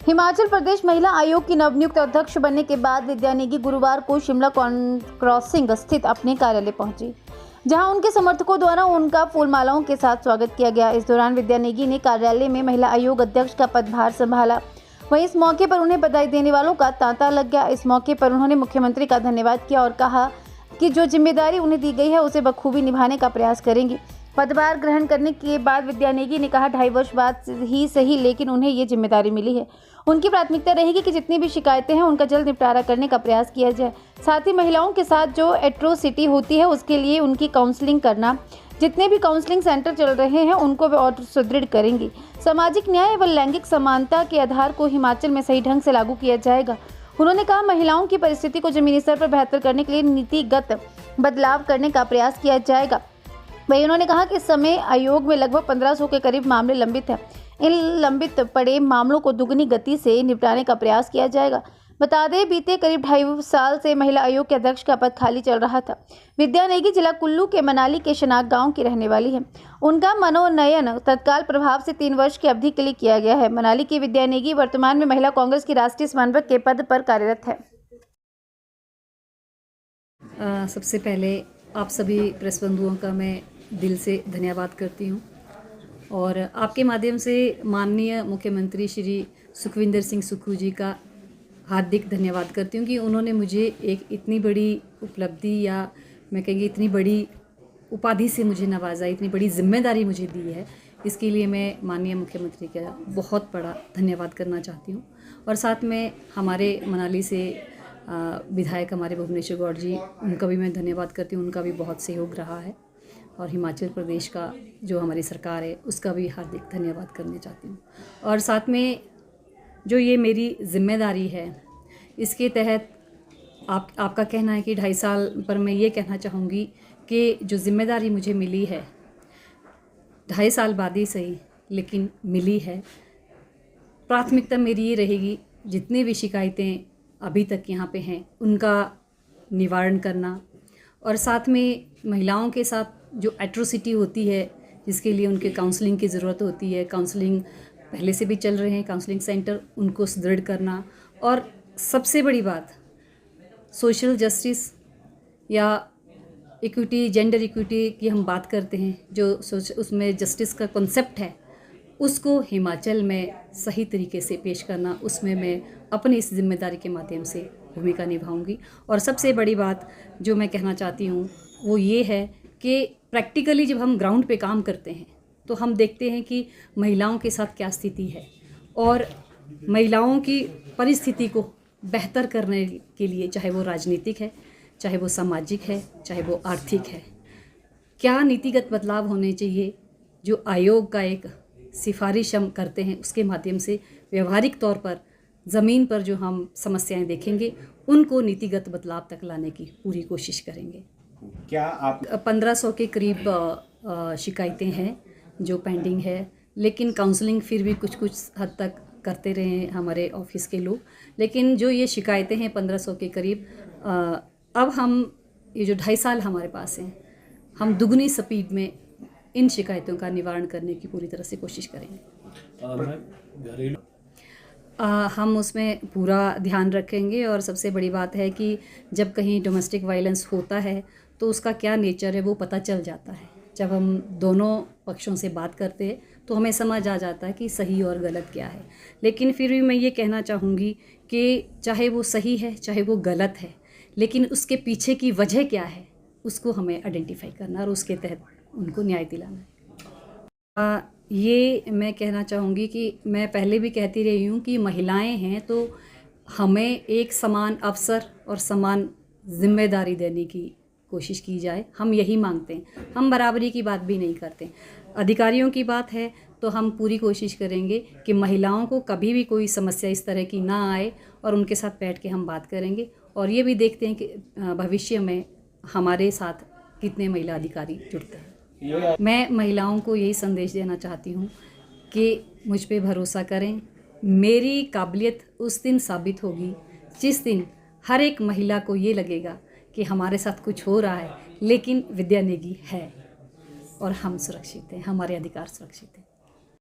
हिमाचल प्रदेश महिला आयोग की नवनियुक्त अध्यक्ष बनने के बाद विद्या नेगी गुरुवार को शिमला क्रॉसिंग स्थित अपने कार्यालय पहुंची, जहां उनके समर्थकों द्वारा उनका फूलमालाओं के साथ स्वागत किया गया। इस दौरान विद्या नेगी ने कार्यालय में महिला आयोग अध्यक्ष का पदभार संभाला। वहीं इस मौके पर उन्हें बधाई देने वालों का तांता लग गया। इस मौके पर उन्होंने मुख्यमंत्री का धन्यवाद किया और कहा कि जो जिम्मेदारी उन्हें दी गई है उसे बखूबी निभाने का प्रयास करेंगी। पदभार ग्रहण करने के बाद विद्या नेगी ने कहा, 2.5 वर्ष बाद ही सही लेकिन उन्हें ये जिम्मेदारी मिली है। उनकी प्राथमिकता रहेगी कि जितनी भी शिकायतें हैं उनका जल्द निपटारा करने का प्रयास किया जाए। साथ ही महिलाओं के साथ जो एट्रोसिटी होती है उसके लिए उनकी काउंसलिंग करना, जितने भी काउंसलिंग सेंटर चल रहे हैं उनको वे और सुदृढ़ करेंगी। सामाजिक न्याय एवं लैंगिक समानता के आधार को हिमाचल में सही ढंग से लागू किया जाएगा। उन्होंने कहा, महिलाओं की परिस्थिति को जमीनी स्तर पर बेहतर करने के लिए नीतिगत बदलाव करने का प्रयास किया जाएगा। वहीं उन्होंने कहा कि इस समय आयोग में लगभग 1500 के करीब मामले लंबित हैं। इन लंबित पड़े मामलों को दुगनी गति से निपटाने का प्रयास किया जाएगा। बता दें, बीते करीब 2.5 साल से महिला आयोग के अध्यक्ष का पद खाली चल रहा था। विद्या नेगी जिला कुल्लू के मनाली के शनाक गांव की रहने वाली है। उनका मनोनयन तत्काल प्रभाव से 3 वर्ष की अवधि के लिए किया गया है। मनाली की विद्या नेगी वर्तमान में महिला कांग्रेस की राष्ट्रीय समन्वयक के पद पर कार्यरत है। सबसे पहले आप सभी प्रेस बंधुओं का मैं दिल से धन्यवाद करती हूँ और आपके माध्यम से माननीय मुख्यमंत्री श्री सुखविंदर सिंह सुक्खू जी का हार्दिक धन्यवाद करती हूँ कि उन्होंने मुझे एक इतनी बड़ी उपलब्धि या मैं कहेंगी इतनी बड़ी उपाधि से मुझे नवाजा, इतनी बड़ी जिम्मेदारी मुझे दी है। इसके लिए मैं माननीय मुख्यमंत्री का बहुत बड़ा धन्यवाद करना चाहती हूँ। और साथ में हमारे मनाली से विधायक हमारे भुवनेश्वर गौड़ जी, उनका भी मैं धन्यवाद करती हूँ। उनका भी बहुत सहयोग रहा है और हिमाचल प्रदेश का जो हमारी सरकार है उसका भी हार्दिक धन्यवाद करना चाहती हूँ। और साथ में जो ये मेरी जिम्मेदारी है इसके तहत आपका कहना है कि 2.5 साल पर मैं ये कहना चाहूँगी कि जो जिम्मेदारी मुझे मिली है 2.5 साल बाद ही सही लेकिन मिली है। प्राथमिकता मेरी ये रहेगी जितनी भी शिकायतें अभी तक यहाँ पे हैं उनका निवारण करना और साथ में महिलाओं के साथ जो एट्रोसिटी होती है जिसके लिए उनके काउंसलिंग की ज़रूरत होती है, काउंसलिंग पहले से भी चल रहे हैं काउंसलिंग सेंटर, उनको सुदृढ़ करना। और सबसे बड़ी बात सोशल जस्टिस या इक्विटी, जेंडर इक्विटी की हम बात करते हैं, जो उसमें जस्टिस का कॉन्सेप्ट है उसको हिमाचल में सही तरीके से पेश करना, उसमें मैं अपनी इस जिम्मेदारी के माध्यम से भूमिका निभाऊंगी। और सबसे बड़ी बात जो मैं कहना चाहती हूँ वो ये है कि प्रैक्टिकली जब हम ग्राउंड पे काम करते हैं तो हम देखते हैं कि महिलाओं के साथ क्या स्थिति है और महिलाओं की परिस्थिति को बेहतर करने के लिए, चाहे वो राजनीतिक है, चाहे वो सामाजिक है, चाहे वो आर्थिक है, क्या नीतिगत बदलाव होने चाहिए। जो आयोग का एक सिफारिश हम करते हैं उसके माध्यम से व्यवहारिक तौर पर ज़मीन पर जो हम समस्याएं देखेंगे उनको नीतिगत बदलाव तक लाने की पूरी कोशिश करेंगे। क्या आप 1500 के करीब शिकायतें हैं जो पेंडिंग है, लेकिन काउंसलिंग फिर भी कुछ हद तक करते रहे हैं हमारे ऑफिस के लोग। लेकिन जो ये शिकायतें हैं 1500 के करीब, अब हम ये जो 2.5 साल हमारे पास हैं हम दुगनी स्पीड में इन शिकायतों का निवारण करने की पूरी तरह से कोशिश करेंगे। हम उसमें पूरा ध्यान रखेंगे और सबसे बड़ी बात है कि जब कहीं डोमेस्टिक वायलेंस होता है तो उसका क्या नेचर है वो पता चल जाता है। जब हम दोनों पक्षों से बात करते हैं तो हमें समझ आ जाता है कि सही और गलत क्या है। लेकिन फिर भी मैं ये कहना चाहूँगी कि चाहे वो सही है चाहे वो गलत है, लेकिन उसके पीछे की वजह क्या है उसको हमें आइडेंटिफाई करना और उसके तहत उनको न्याय दिलाना है। ये मैं कहना चाहूँगी कि मैं पहले भी कहती रही हूँ कि महिलाएं हैं तो हमें एक समान अवसर और समान जिम्मेदारी देने की कोशिश की जाए। हम यही मांगते हैं, हम बराबरी की बात भी नहीं करते। अधिकारियों की बात है तो हम पूरी कोशिश करेंगे कि महिलाओं को कभी भी कोई समस्या इस तरह की ना आए और उनके साथ बैठ के हम बात करेंगे। और ये भी देखते हैं कि भविष्य में हमारे साथ कितने महिला अधिकारी जुड़ते हैं। मैं महिलाओं को यही संदेश देना चाहती हूँ कि मुझ पे भरोसा करें। मेरी काबिलियत उस दिन साबित होगी जिस दिन हर एक महिला को ये लगेगा कि हमारे साथ कुछ हो रहा है लेकिन विद्या नेगी है और हम सुरक्षित हैं, हमारे अधिकार सुरक्षित हैं।